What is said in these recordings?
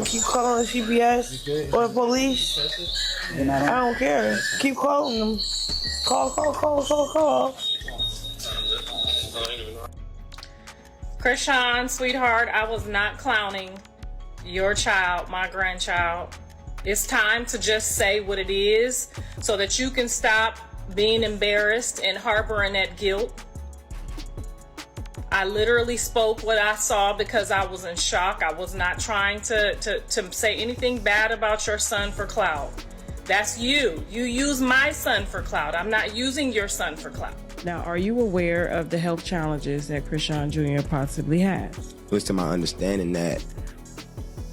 Keep calling the CPS or the police. I don't care. Keep calling them. Call. Chrisean, sweetheart, I was not clowning your child, my grandchild. It's time to just say what it is so that you can stop being embarrassed and harboring that guilt. I literally spoke what I saw because I was in shock. I was not trying to say anything bad about your son for clout. That's you. You use my son for clout. I'm not using your son for clout. Now, are you aware of the health challenges that Chrisean Jr. possibly has? It was to my understanding that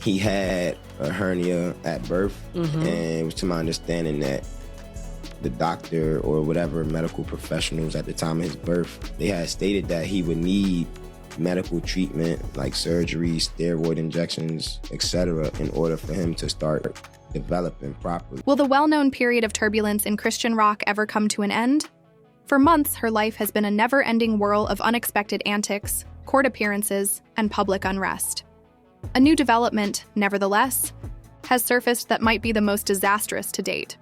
he had a hernia at birth, and it was to my understanding that the doctor or whatever medical professionals at the time of his birth, they had stated that he would need medical treatment like surgery, steroid injections, etc. in order for him to start developing properly. Will the well-known period of turbulence in Chrisean Rock ever come to an end? For months, her life has been a never-ending whirl of unexpected antics, court appearances, and public unrest. A new development, nevertheless, has surfaced that might be the most disastrous to date.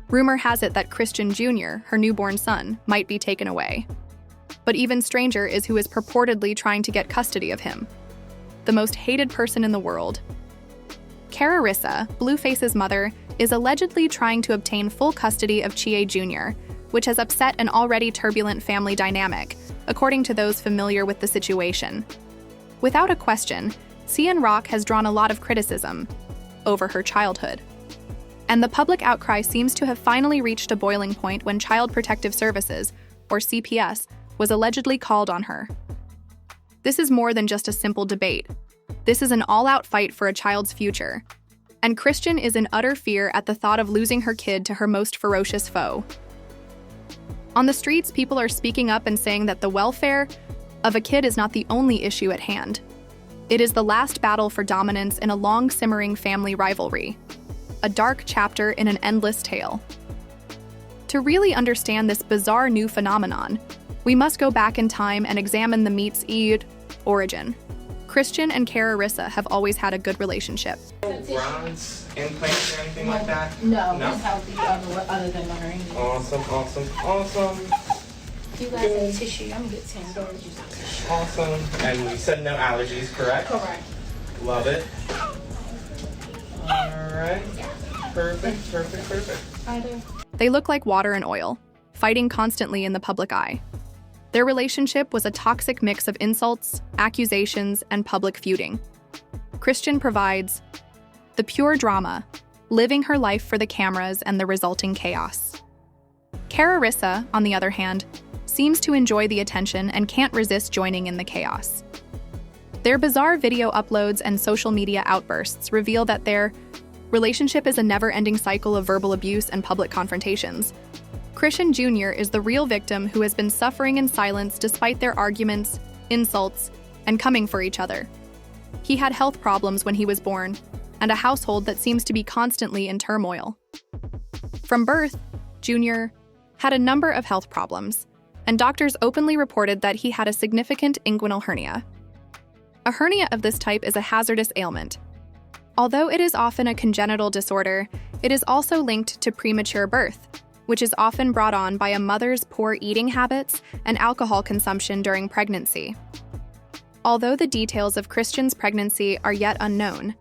Rumor has it that Chrisean Jr., her newborn son, might be taken away. But even stranger is who is purportedly trying to get custody of him. The most hated person in the world. Chrisean, Blueface's mother, is allegedly trying to obtain full custody of Chrisean Jr., which has upset an already turbulent family dynamic, according to those familiar with the situation. Without a question, Chrisean Rock has drawn a lot of criticism over her childhood. And the public outcry seems to have finally reached a boiling point when Child Protective Services, or CPS, was allegedly called on her. This is more than just a simple debate. This is an all-out fight for a child's future. And Chrisean is in utter fear at the thought of losing her kid to her most ferocious foe. On the streets, people are speaking up and saying that the welfare of a kid is not the only issue at hand. It is the last battle for dominance in a long-simmering family rivalry. A dark chapter in an endless tale. To really understand this bizarre new phenomenon, we must go back in time and examine the meet's origin. Chrisean and Chrisean have always had a good relationship. Bronze implants or anything like that? No, he's healthy other than the hernia. Awesome. You guys have tissue, I'm gonna get $10. Awesome. And we said no allergies, correct? Correct. Love it. Alright. Perfect. I do. They look like water and oil, fighting constantly in the public eye. Their relationship was a toxic mix of insults, accusations, and public feuding. Chrisean provides the pure drama, living her life for the cameras and the resulting chaos. Chrisean, on the other hand, seems to enjoy the attention and can't resist joining in the chaos. Their bizarre video uploads and social media outbursts reveal that their relationship is a never-ending cycle of verbal abuse and public confrontations. Chrisean Jr. is the real victim who has been suffering in silence despite their arguments, insults, and coming for each other. He had health problems when he was born, and a household that seems to be constantly in turmoil. From birth, Jr. had a number of health problems, and doctors openly reported that he had a significant inguinal hernia. A hernia of this type is a hazardous ailment. Although it is often a congenital disorder, it is also linked to premature birth, which is often brought on by a mother's poor eating habits and alcohol consumption during pregnancy. Although the details of Chrisean's pregnancy are yet unknown,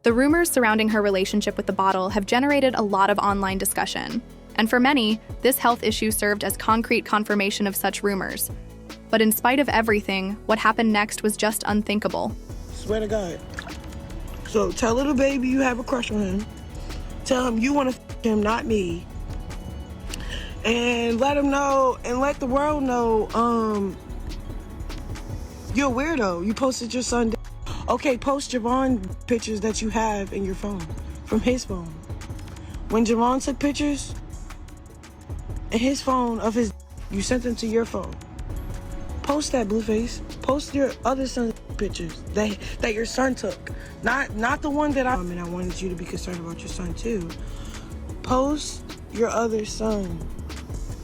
the rumors surrounding her relationship with the bottle have generated a lot of online discussion, and for many, this health issue served as concrete confirmation of such rumors. But in spite of everything, what happened next was just unthinkable. Swear to God. So tell little baby you have a crush on him. Tell him you want to him, not me. And let him know, and let the world know, you're a weirdo. You posted your son. Okay, post Javon pictures that you have in your phone, from his phone. When Javon took pictures in his phone of his, you sent them to your phone. Post that, Blueface. Post your other son's pictures that your son took. Not the one that and I wanted you to be concerned about your son too. Post your other son.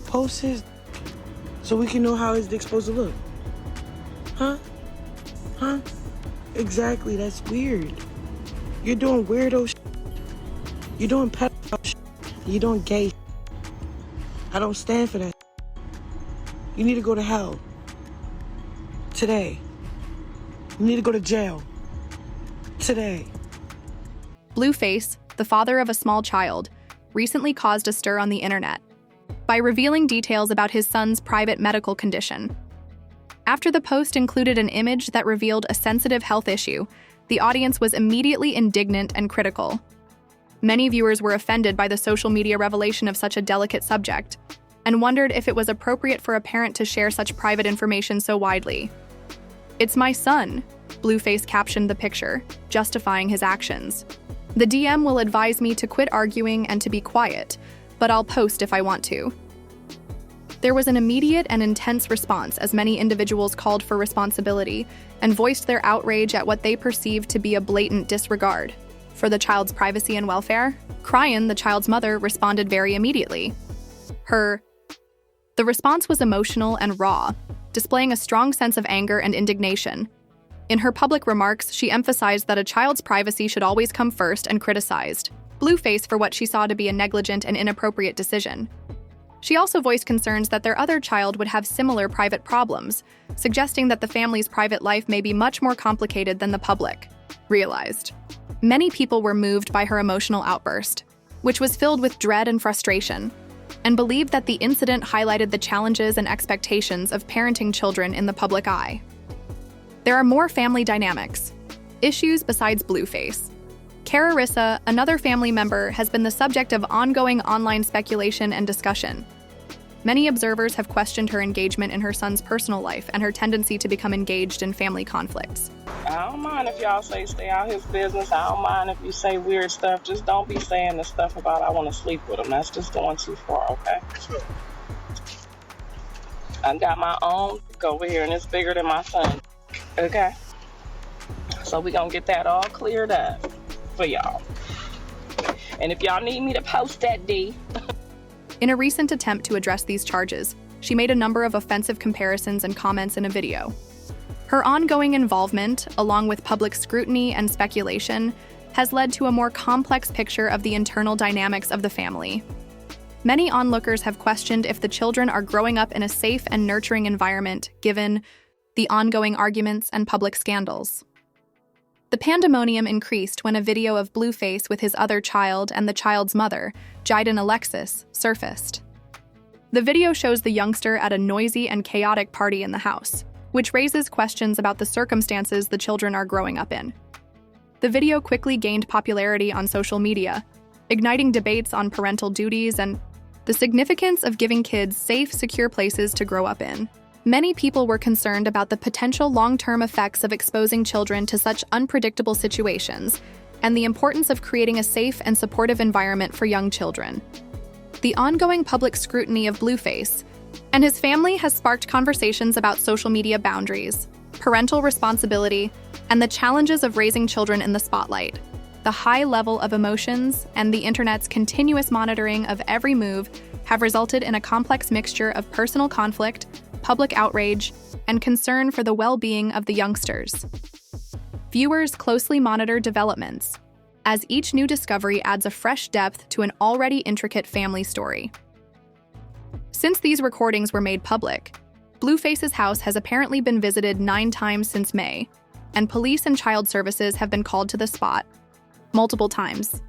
Post his, so we can know how his dick's supposed to look. Huh? Exactly, that's weird. You're doing weirdo shit. You're doing pedophile shit. You're doing gay shit. I don't stand for that. You need to go to hell. Today. You need to go to jail. Today. Blueface, the father of a small child, recently caused a stir on the internet by revealing details about his son's private medical condition. After the post included an image that revealed a sensitive health issue, the audience was immediately indignant and critical. Many viewers were offended by the social media revelation of such a delicate subject and wondered if it was appropriate for a parent to share such private information so widely. "It's my son," Blueface captioned the picture, justifying his actions. "The DM will advise me to quit arguing and to be quiet, but I'll post if I want to." There was an immediate and intense response as many individuals called for responsibility and voiced their outrage at what they perceived to be a blatant disregard for the child's privacy and welfare. Chrisean, the child's mother, responded very immediately. The response was emotional and raw, displaying a strong sense of anger and indignation. In her public remarks, she emphasized that a child's privacy should always come first and criticized Blueface for what she saw to be a negligent and inappropriate decision. She also voiced concerns that their other child would have similar private problems, suggesting that the family's private life may be much more complicated than the public realized. Many people were moved by her emotional outburst, which was filled with dread and frustration, and believed that the incident highlighted the challenges and expectations of parenting children in the public eye. There are more family dynamics, issues besides Blueface. Chrisean, another family member, has been the subject of ongoing online speculation and discussion. Many observers have questioned her engagement in her son's personal life and her tendency to become engaged in family conflicts. I don't mind if y'all say stay out his business. I don't mind if you say weird stuff. Just don't be saying the stuff about I want to sleep with him. That's just going too far, okay? I got my own over here, and it's bigger than my son, okay? So we gonna get that all cleared up for y'all. And if y'all need me to post that D. In a recent attempt to address these charges, she made a number of offensive comparisons and comments in a video. Her ongoing involvement, along with public scrutiny and speculation, has led to a more complex picture of the internal dynamics of the family. Many onlookers have questioned if the children are growing up in a safe and nurturing environment, given the ongoing arguments and public scandals. The pandemonium increased when a video of Blueface with his other child and the child's mother, Jiden Alexis, surfaced. The video shows the youngster at a noisy and chaotic party in the house, which raises questions about the circumstances the children are growing up in. The video quickly gained popularity on social media, igniting debates on parental duties and the significance of giving kids safe, secure places to grow up in. Many people were concerned about the potential long-term effects of exposing children to such unpredictable situations and the importance of creating a safe and supportive environment for young children. The ongoing public scrutiny of Blueface and his family has sparked conversations about social media boundaries, parental responsibility, and the challenges of raising children in the spotlight. The high level of emotions and the internet's continuous monitoring of every move have resulted in a complex mixture of personal conflict, public outrage, and concern for the well-being of the youngsters. Viewers closely monitor developments, as each new discovery adds a fresh depth to an already intricate family story. Since these recordings were made public, Blueface's house has apparently been visited 9 times since May, and police and child services have been called to the spot multiple times.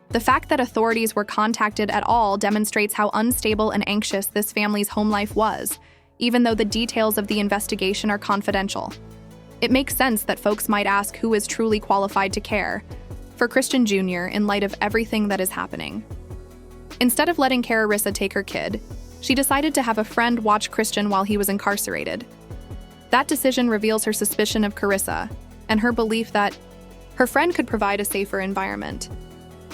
The fact that authorities were contacted at all demonstrates how unstable and anxious this family's home life was, even though the details of the investigation are confidential. It makes sense that folks might ask who is truly qualified to care for Chrisean Jr. in light of everything that is happening. Instead of letting Chrisean take her kid, she decided to have a friend watch Chrisean while he was incarcerated. That decision reveals her suspicion of Chrisean and her belief that her friend could provide a safer environment.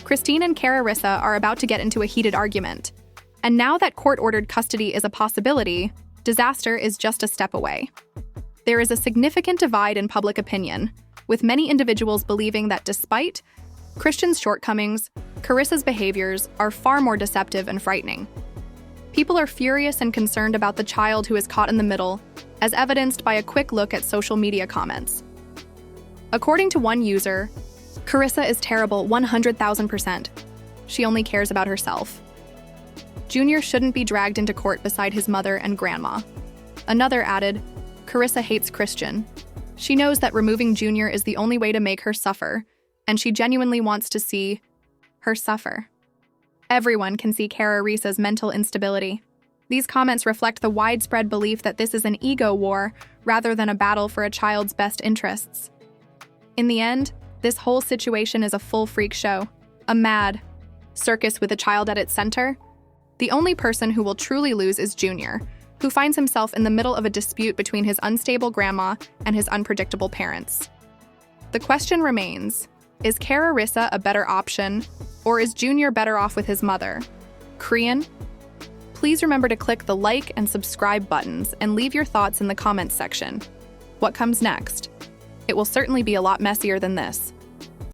Christine and Chrisean are about to get into a heated argument, and now that court-ordered custody is a possibility, disaster is just a step away. There is a significant divide in public opinion, with many individuals believing that despite Chrisean's shortcomings, Chrisean's behaviors are far more deceptive and frightening. People are furious and concerned about the child who is caught in the middle, as evidenced by a quick look at social media comments. According to one user, Carissa is terrible 100,000%. She only cares about herself. Junior shouldn't be dragged into court beside his mother and grandma. Another added, Carissa hates Christian. She knows that removing Junior is the only way to make her suffer, and she genuinely wants to see her suffer. Everyone can see Carissa's mental instability. These comments reflect the widespread belief that this is an ego war rather than a battle for a child's best interests. In the end, this whole situation is a full freak show, a mad circus with a child at its center. The only person who will truly lose is Junior, who finds himself in the middle of a dispute between his unstable grandma and his unpredictable parents. The question remains, is Carissa a better option, or is Junior better off with his mother? Chrisean? Please remember to click the like and subscribe buttons and leave your thoughts in the comments section. What comes next? It will certainly be a lot messier than this.